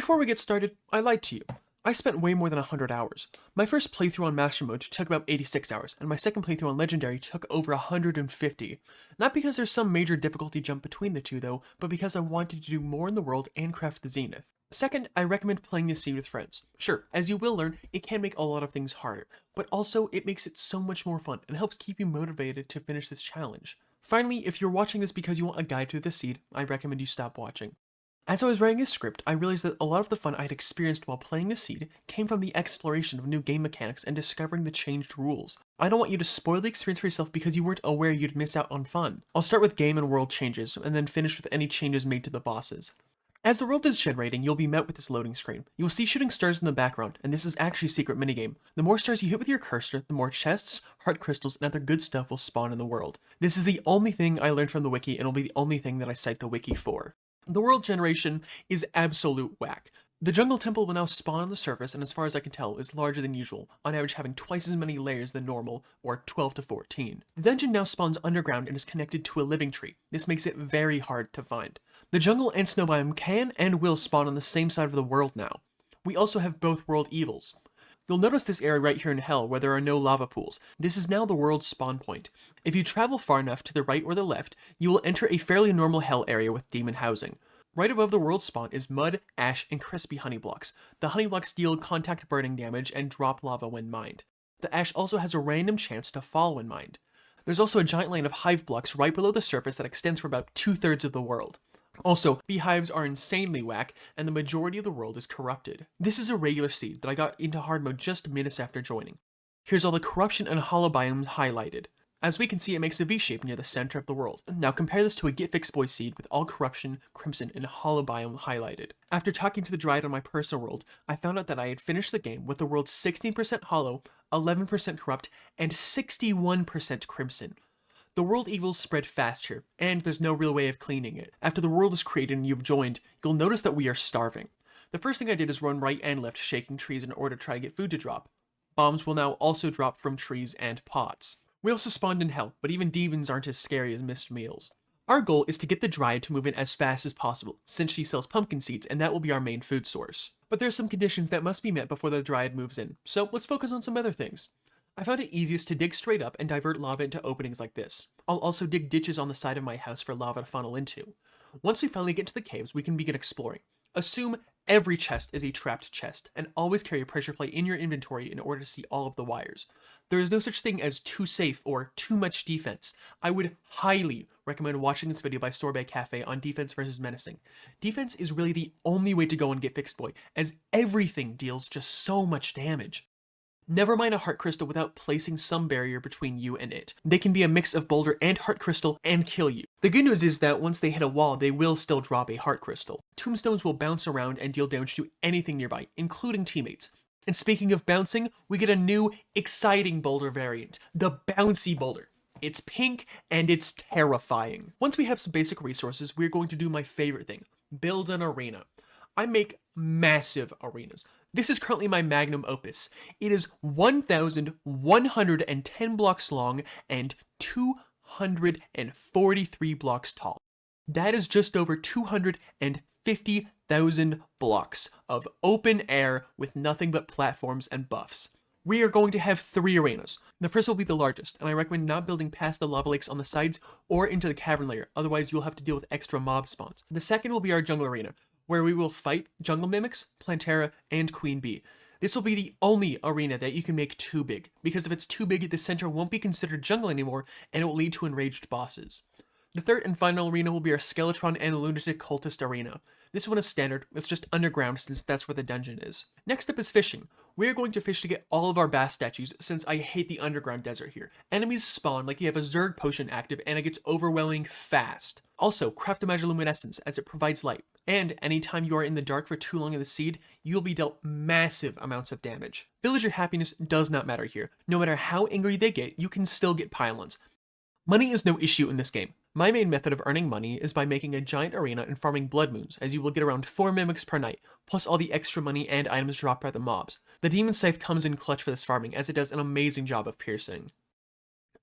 Before we get started, I lied to you. I spent way more than 100 hours. My first playthrough on Master Mode took about 86 hours, and my second playthrough on Legendary took over 150. Not because there's some major difficulty jump between the two though, but because I wanted to do more in the world and craft the Zenith. Second, I recommend playing this seed with friends. Sure, as you will learn, it can make a lot of things harder, but also it makes it so much more fun and helps keep you motivated to finish this challenge. Finally, if you're watching this because you want a guide to the seed, I recommend you stop watching. As I was writing this script, I realized that a lot of the fun I had experienced while playing the seed came from the exploration of new game mechanics and discovering the changed rules. I don't want you to spoil the experience for yourself because you weren't aware you'd miss out on fun. I'll start with game and world changes, and then finish with any changes made to the bosses. As the world is generating, you'll be met with this loading screen. You will see shooting stars in the background, and this is actually a secret minigame. The more stars you hit with your cursor, the more chests, heart crystals, and other good stuff will spawn in the world. This is the only thing I learned from the wiki, and will be the only thing that I cite the wiki for. The world generation is absolute whack. The jungle temple will now spawn on the surface, and as far as I can tell, is larger than usual, on average having twice as many layers than normal, or 12 to 14. The dungeon now spawns underground and is connected to a living tree. This makes it very hard to find. The jungle and snow biome can and will spawn on the same side of the world now. We also have both world evils. You'll notice this area right here in Hell where there are no lava pools. This is now the world's spawn point. If you travel far enough to the right or the left, you will enter a fairly normal Hell area with demon housing. Right above the world spawn is mud, ash, and crispy honey blocks. The honey blocks deal contact burning damage and drop lava when mined. The ash also has a random chance to fall when mined. There's also a giant line of hive blocks right below the surface that extends for about 2/3 of the world. Also, beehives are insanely whack, and the majority of the world is corrupted. This is a regular seed that I got into hard mode just minutes after joining. Here's all the corruption and hollow biomes highlighted. As we can see, it makes a V shape near the center of the world. Now compare this to a Getfixedboi seed with all corruption, crimson, and hollow biome highlighted. After talking to the Dryad on my personal world, I found out that I had finished the game with the world 16% hollow, 11% corrupt, and 61% crimson. The world evils spread fast here, and there's no real way of cleaning it. After the world is created and you've joined, you'll notice that we are starving. The first thing I did is run right and left shaking trees in order to try to get food to drop. Bombs will now also drop from trees and pots. We also spawned in Hell, but even demons aren't as scary as missed meals. Our goal is to get the Dryad to move in as fast as possible, since she sells pumpkin seeds and that will be our main food source. But there's some conditions that must be met before the Dryad moves in, so let's focus on some other things. I found it easiest to dig straight up and divert lava into openings like this. I'll also dig ditches on the side of my house for lava to funnel into. Once we finally get to the caves, we can begin exploring. Assume every chest is a trapped chest, and always carry a pressure plate in your inventory in order to see all of the wires. There is no such thing as too safe or too much defense. I would highly recommend watching this video by SorbetCafe on defense versus menacing. Defense is really the only way to go on Getfixedboi, as everything deals just so much damage. Never mind a heart crystal without placing some barrier between you and it. They can be a mix of boulder and heart crystal and kill you. The good news is that once they hit a wall, they will still drop a heart crystal. Tombstones will bounce around and deal damage to anything nearby, including teammates. And speaking of bouncing, we get a new, exciting boulder variant, the bouncy boulder. It's pink and it's terrifying. Once we have some basic resources, we're going to do my favorite thing, build an arena. I make massive arenas. This is currently my magnum opus. It is 1,110 blocks long and 243 blocks tall. That is just over 250,000 blocks of open air with nothing but platforms and buffs. We are going to have 3 arenas. The first will be the largest, and I recommend not building past the lava lakes on the sides or into the cavern layer, otherwise you'll have to deal with extra mob spawns. The second will be our jungle arena, where we will fight jungle mimics, Plantera, and Queen Bee. This will be the only arena that you can make too big, because if it's too big, the center won't be considered jungle anymore, and it will lead to enraged bosses. The third and final arena will be our Skeletron and Lunatic Cultist arena. This one is standard, it's just underground since that's where the dungeon is. Next up is fishing. We are going to fish to get all of our bass statues since I hate the underground desert here. Enemies spawn like you have a Zerg potion active and it gets overwhelming fast. Also, craft a Magiluminescence as it provides light. And anytime you are in the dark for too long in the seed, you'll be dealt massive amounts of damage. Villager happiness does not matter here. No matter how angry they get, you can still get pylons. Money is no issue in this game. My main method of earning money is by making a giant arena and farming blood moons, as you will get around 4 mimics per night, plus all the extra money and items dropped by the mobs. The Demon Scythe comes in clutch for this farming, as it does an amazing job of piercing.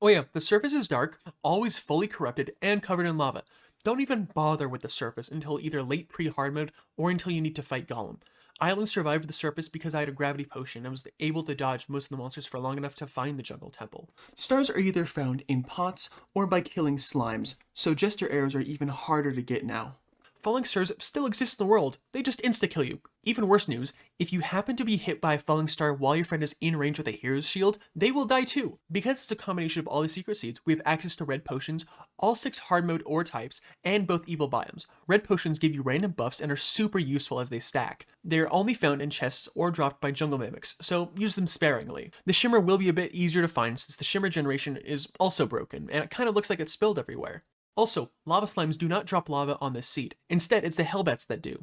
Oh yeah, the surface is dark, always fully corrupted, and covered in lava. Don't even bother with the surface until either late pre-hard mode or until you need to fight Golem. I only survived the surface because I had a gravity potion and was able to dodge most of the monsters for long enough to find the jungle temple. Stars are either found in pots or by killing slimes, so jester arrows are even harder to get now. Falling stars still exist in the world, they just insta-kill you. Even worse news, if you happen to be hit by a falling star while your friend is in range with a hero's shield, they will die too. Because it's a combination of all these secret seeds, we have access to red potions, all 6 hard mode ore types, and both evil biomes. Red potions give you random buffs and are super useful as they stack. They're only found in chests or dropped by jungle mimics, so use them sparingly. The shimmer will be a bit easier to find since the shimmer generation is also broken, and it kind of looks like it's spilled everywhere. Also, lava slimes do not drop lava on this seed. Instead, it's the hellbats that do.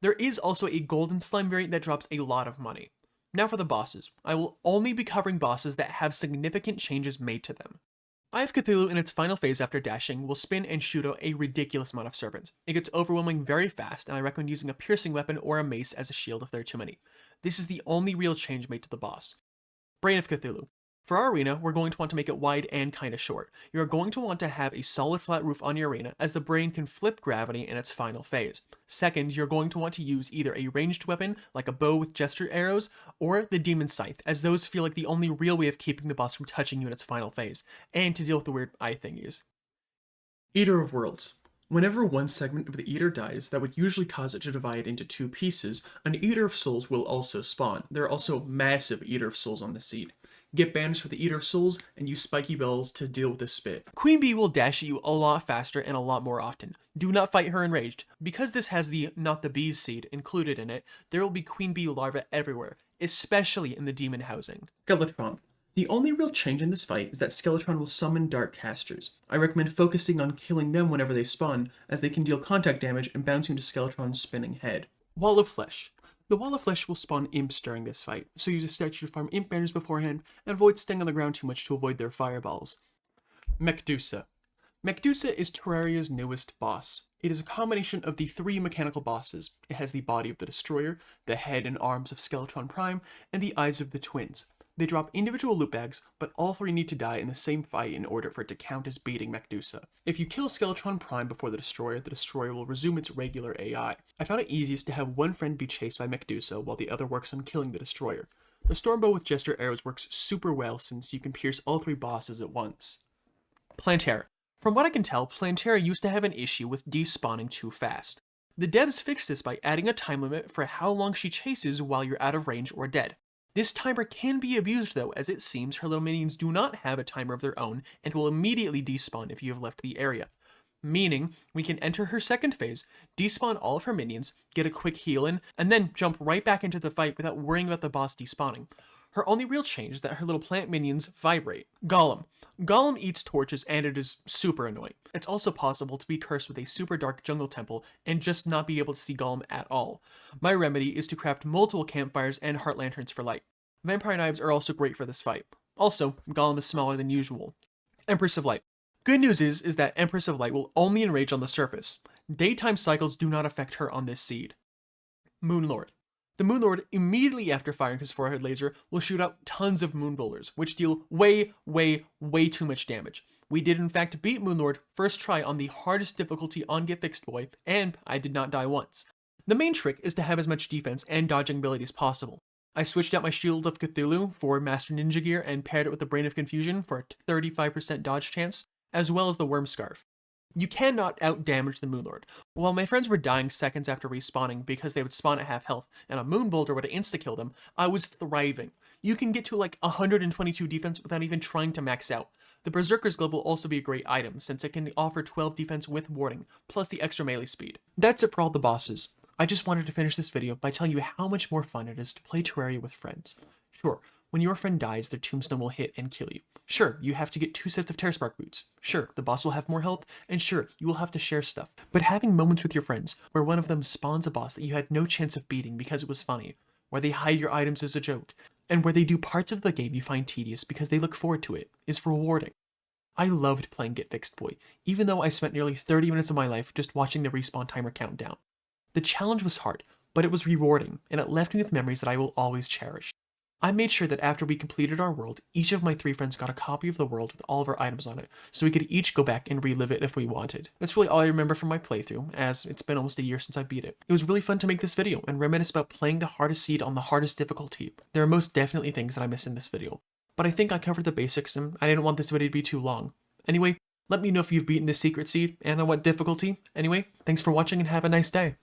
There is also a golden slime variant that drops a lot of money. Now for the bosses. I will only be covering bosses that have significant changes made to them. Eye of Cthulhu in its final phase after dashing will spin and shoot out a ridiculous amount of serpents. It gets overwhelming very fast, and I recommend using a piercing weapon or a mace as a shield if there are too many. This is the only real change made to the boss. Brain of Cthulhu. For our arena, we're going to want to make it wide and kinda short. You're going to want to have a solid flat roof on your arena, as the brain can flip gravity in its final phase. Second, you're going to want to use either a ranged weapon, like a bow with gesture arrows, or the demon scythe, as those feel like the only real way of keeping the boss from touching you in its final phase, and to deal with the weird eye thingies. Eater of Worlds. Whenever one segment of the Eater dies, that would usually cause it to divide into 2 pieces, an Eater of Souls will also spawn. There are also massive Eater of Souls on the seed. Get banners for the Eater of Souls, and use spiky bells to deal with the spit. Queen Bee will dash at you a lot faster and a lot more often. Do not fight her enraged. Because this has the Not the Bees seed included in it, there will be Queen Bee larvae everywhere, especially in the demon housing. Skeletron. The only real change in this fight is that Skeletron will summon Dark Casters. I recommend focusing on killing them whenever they spawn, as they can deal contact damage and bounce into Skeletron's spinning head. Wall of Flesh. The Wall of Flesh will spawn imps during this fight, so use a statue to farm imp banners beforehand, and avoid staying on the ground too much to avoid their fireballs. Medusa. Medusa is Terraria's newest boss. It is a combination of the 3 mechanical bosses. It has the body of the Destroyer, the head and arms of Skeletron Prime, and the eyes of the twins. They drop individual loot bags, but all 3 need to die in the same fight in order for it to count as beating Medusa. If you kill Skeletron Prime before the Destroyer will resume its regular AI. I found it easiest to have one friend be chased by Medusa while the other works on killing the Destroyer. The Stormbow with Jester Arrows works super well since you can pierce all 3 bosses at once. Plantera. From what I can tell, Plantera used to have an issue with despawning too fast. The devs fixed this by adding a time limit for how long she chases while you're out of range or dead. This timer can be abused though, as it seems her little minions do not have a timer of their own and will immediately despawn if you have left the area. Meaning, we can enter her second phase, despawn all of her minions, get a quick heal in, and then jump right back into the fight without worrying about the boss despawning. Her only real change is that her little plant minions vibrate. Golem. Golem eats torches and it is super annoying. It's also possible to be cursed with a super dark jungle temple and just not be able to see Golem at all. My remedy is to craft multiple campfires and heart lanterns for light. Vampire knives are also great for this fight. Also, Golem is smaller than usual. Empress of Light. Good news is that Empress of Light will only enrage on the surface. Daytime cycles do not affect her on this seed. Moonlord. The Moonlord, immediately after firing his forehead laser, will shoot out tons of moon boulders, which deal way too much damage. We did in fact beat Moonlord first try on the hardest difficulty on Getfixedboi, and I did not die once. The main trick is to have as much defense and dodging ability as possible. I switched out my Shield of Cthulhu for Master Ninja Gear and paired it with the Brain of Confusion for a 35% dodge chance, as well as the Worm Scarf. You cannot out-damage the Moonlord. While my friends were dying seconds after respawning because they would spawn at half health and a Moon Boulder would insta-kill them, I was thriving. You can get to like 122 defense without even trying to max out. The Berserker's Glove will also be a great item since it can offer 12 defense with warding, plus the extra melee speed. That's it for all the bosses. I just wanted to finish this video by telling you how much more fun it is to play Terraria with friends. Sure, when your friend dies, their tombstone will hit and kill you. Sure, you have to get 2 sets of Terraspark boots. Sure, the boss will have more health, and sure, you will have to share stuff. But having moments with your friends, where one of them spawns a boss that you had no chance of beating because it was funny, where they hide your items as a joke, and where they do parts of the game you find tedious because they look forward to it, is rewarding. I loved playing Getfixedboi, even though I spent nearly 30 minutes of my life just watching the respawn timer count down. The challenge was hard, but it was rewarding, and it left me with memories that I will always cherish. I made sure that after we completed our world, each of my 3 friends got a copy of the world with all of our items on it, so we could each go back and relive it if we wanted. That's really all I remember from my playthrough, as it's been almost a year since I beat it. It was really fun to make this video and reminisce about playing the hardest seed on the hardest difficulty. There are most definitely things that I missed in this video, but I think I covered the basics and I didn't want this video to be too long. Anyway, let me know if you've beaten the secret seed and on what difficulty. Anyway, thanks for watching and have a nice day.